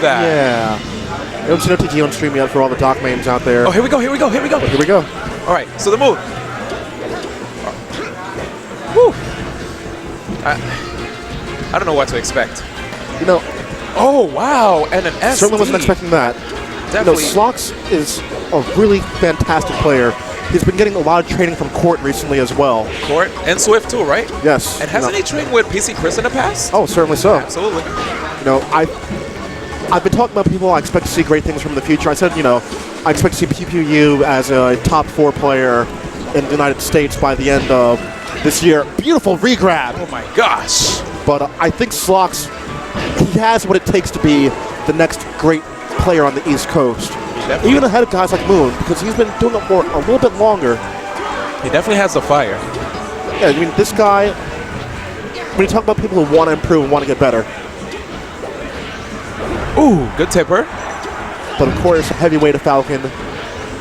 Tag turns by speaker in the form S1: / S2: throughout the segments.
S1: that.
S2: Yeah. I don't see no TG on stream yet for all the Doc mains out there.
S1: Oh, here we go, here we go, here we go.
S2: Here we go.
S1: All right, so the move. Woo. I don't know what to expect.
S2: You know.
S1: Oh, wow, and an SD.
S2: Certainly wasn't expecting that.
S1: Definitely.
S2: You know, Slox is a really fantastic player. He's been getting a lot of training from Court recently as well.
S1: Court and Swift too, right?
S2: Yes.
S1: And hasn't he trained with PC Chris in the past?
S2: Oh, certainly so.
S1: Absolutely.
S2: You know, I've been talking about people I expect to see great things from in the future. I said, you know, I expect to see PPU as a top 4 player in the United States by the end of this year. Beautiful regrab.
S1: Oh my gosh.
S2: But I think Slox, he has what it takes to be the next great player on the East Coast. Even ahead of guys like Moon, because he's been doing it for a little bit longer.
S1: He definitely has the fire.
S2: Yeah, I mean, this guy, when you talk about people who want to improve and want to get better.
S1: Ooh, good tipper.
S2: But of course, heavyweight of Falcon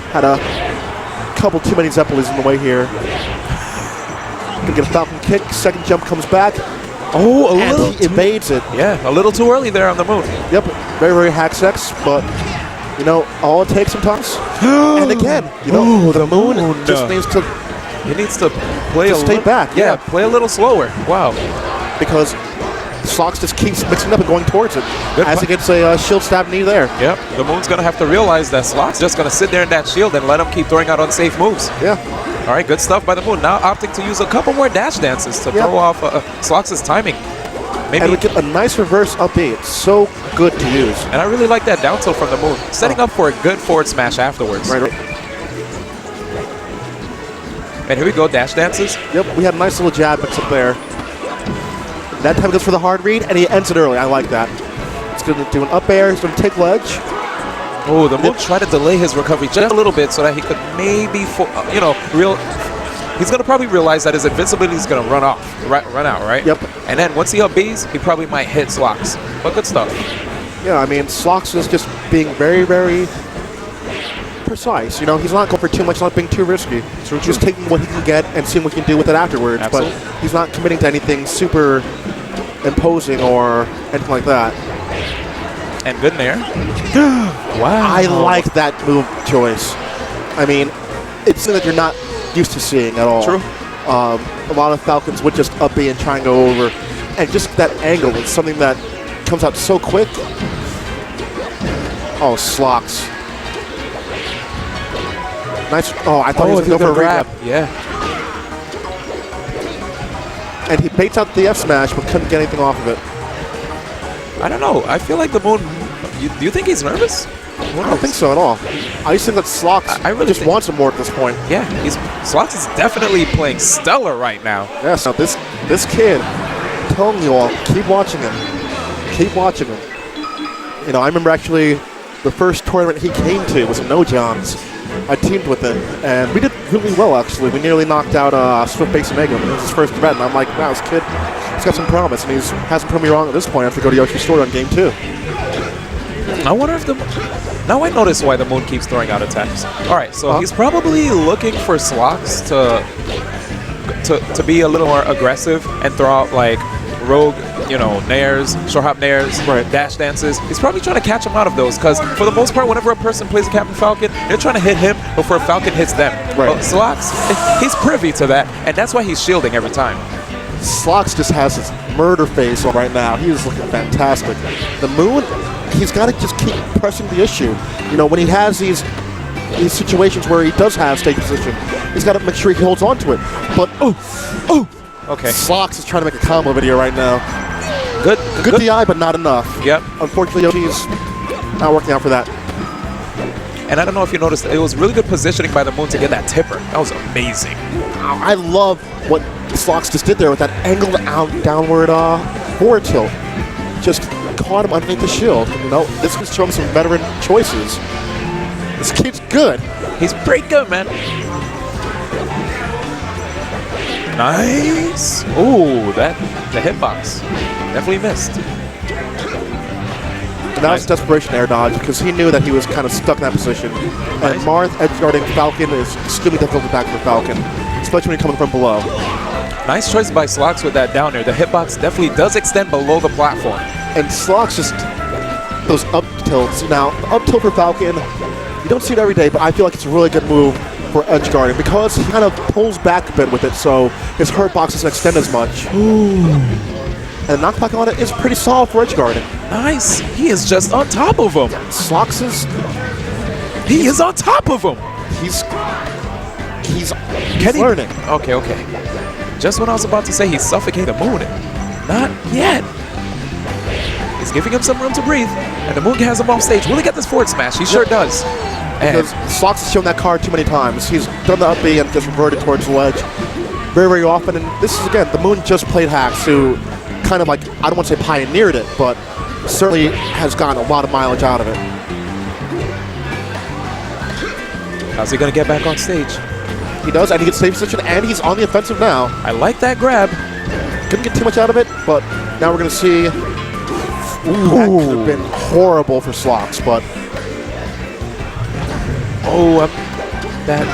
S2: had a couple too many Zeppelis in the way here. Gonna get a Falcon kick, second jump comes back.
S1: Oh,
S2: and he evades it.
S1: Yeah, a little too early there on the Moon.
S2: Yep, very, very hack sex, but you know, all it takes sometimes. And again, you know, the Moon just needs to.
S1: He needs to play
S2: stay back.
S1: Yeah, play a little slower. Wow.
S2: Because Slox just keeps mixing up and going towards it.
S1: Good
S2: as he gets a shield stab knee there.
S1: Yep. The Moon's gonna have to realize that Slox just gonna sit there in that shield and let him keep throwing out unsafe moves.
S2: Yeah.
S1: All right, good stuff by the Moon. Now opting to use a couple more dash dances to throw off Slox's timing. Maybe.
S2: And we get a nice reverse up B. It's so good to use.
S1: And I really like that down tilt from the Moon, setting up for a good forward smash afterwards.
S2: Right.
S1: And here we go, dash dances.
S2: Yep, we had a nice little jab mix up there. That time goes for the hard read, and he ends it early. I like that. He's going to do an up air. He's going to take ledge.
S1: Oh, the Moon tried to delay his recovery just a little bit so that he could maybe, you know, he's going to probably realize that his invincibility is going to run out, right?
S2: Yep.
S1: And then once he up Bs, he probably might hit Slox. But good stuff.
S2: Yeah, I mean, Slox is just being very, very precise. You know, he's not going for too much, not being too risky. True. Just taking what he can get and seeing what he can do with it afterwards.
S1: Absolutely.
S2: But he's not committing to anything super imposing or anything like that.
S1: And good in there. Wow.
S2: I like that move choice. I mean, it's something that you're not used to seeing at all.
S1: True.
S2: A lot of Falcons would just up B and try and go over. And just that angle is something that comes out so quick. Oh, Slox. Nice. Oh, I thought he was going to go for a grab.
S1: Yeah.
S2: And he baits out the F smash, but couldn't get anything off of it.
S1: I don't know. I feel like the Moon. Do you think he's nervous?
S2: I don't think so at all. I just think that Slox
S1: really
S2: just wants him more at this point.
S1: Yeah, Slox is definitely playing stellar right now.
S2: Yes, now this kid, I'm telling you all, keep watching him. Keep watching him. You know, I remember actually the first tournament he came to was in No John's. I teamed with him, and we did really well, actually. We nearly knocked out Swift Base Omega. It was his first event, and I'm like, wow, this kid, he's got some promise, and he hasn't proven me wrong at this point after go to Yoshi's Story on game 2.
S1: I wonder if now I notice why the Moon keeps throwing out attacks. All right, so he's probably looking for Slox to be a little more aggressive and throw out like rogue, you know, nairs, short hop nairs, dash dances. He's probably trying to catch him out of those because for the most part, whenever a person plays a Captain Falcon, they're trying to hit him before a Falcon hits them.
S2: Right.
S1: But Slox, he's privy to that, and that's why he's shielding every time.
S2: Slox just has his murder face on right now. He is looking fantastic. The Moon, he's got to just keep pressing the issue. You know, when he has these situations where he does have stage position, he's got to make sure he holds on to it. But, okay. Slox is trying to make a combo video right now. Good DI, but not enough.
S1: Yep.
S2: Unfortunately, Yoshi's not working out for that.
S1: And I don't know if you noticed, it was really good positioning by the Moon to get that tipper. That was amazing.
S2: I love what Slox just did there with that angled downward forward tilt. Just caught him underneath the shield. You know, this is showing some veteran choices. This kid's good.
S1: He's pretty good, man. Nice. Ooh, the hitbox definitely missed.
S2: And that was desperation air dodge because he knew that he was kind of stuck in that position. And Marth edgeguarding Falcon is extremely difficult to back for Falcon, especially when you're coming from below.
S1: Nice choice by Slox with that down air. The hitbox definitely does extend below the platform.
S2: And Slox just, those up tilts. Now, up tilt for Falcon, you don't see it every day, but I feel like it's a really good move for edge guarding because he kind of pulls back a bit with it, so his hurt box doesn't extend as much. Ooh. And the knockback on it is pretty solid for edge guarding.
S1: Nice. He is just on top of him.
S2: Slox is...
S1: He is on top of him.
S2: He's learning.
S1: Okay. Just when I was about to say he's suffocating the Moon, not yet. He's giving him some room to breathe, and the Moon has him off stage. Will he get this forward smash? He sure does.
S2: Because Slox has shown that card too many times. He's done the up B and just reverted towards the ledge very, very often. And this is, again, the Moon just played hacks, who kind of like, I don't want to say pioneered it, but certainly has gotten a lot of mileage out of it.
S1: How's he going to get back on stage?
S2: He does, and he gets safe position, and he's on the offensive now.
S1: I like that grab.
S2: Couldn't get too much out of it, but now we're going to see. Ooh, that could have been horrible for Slox, but.
S1: Oh, that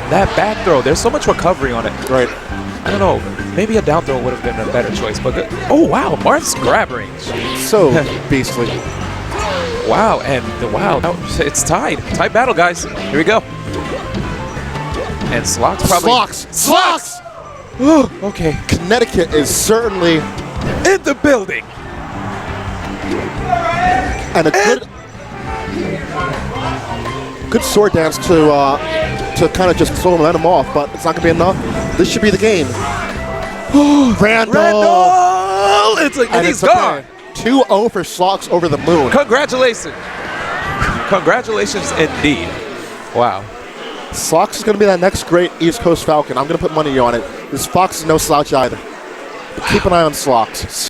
S1: back throw. There's so much recovery on it.
S2: Right.
S1: I don't know. Maybe a down throw would have been a better choice, but good. Oh, wow. Marth's grab range.
S2: So beastly.
S1: Wow, and wow, it's tied. Tight battle, guys. Here we go. And Slox probably...
S2: Slox!
S1: Okay.
S2: Connecticut is certainly...
S1: in the building!
S2: And a good sword dance to kind of just slow momentum off, but it's not going to be enough. This should be the game. Randall!
S1: And he's gone!
S2: 2-0 for Slox over the Moon.
S1: Congratulations. Congratulations indeed. Wow.
S2: Slox is going to be that next great East Coast Falcon. I'm going to put money on it. This Fox is no slouch either. But keep an eye on Slox.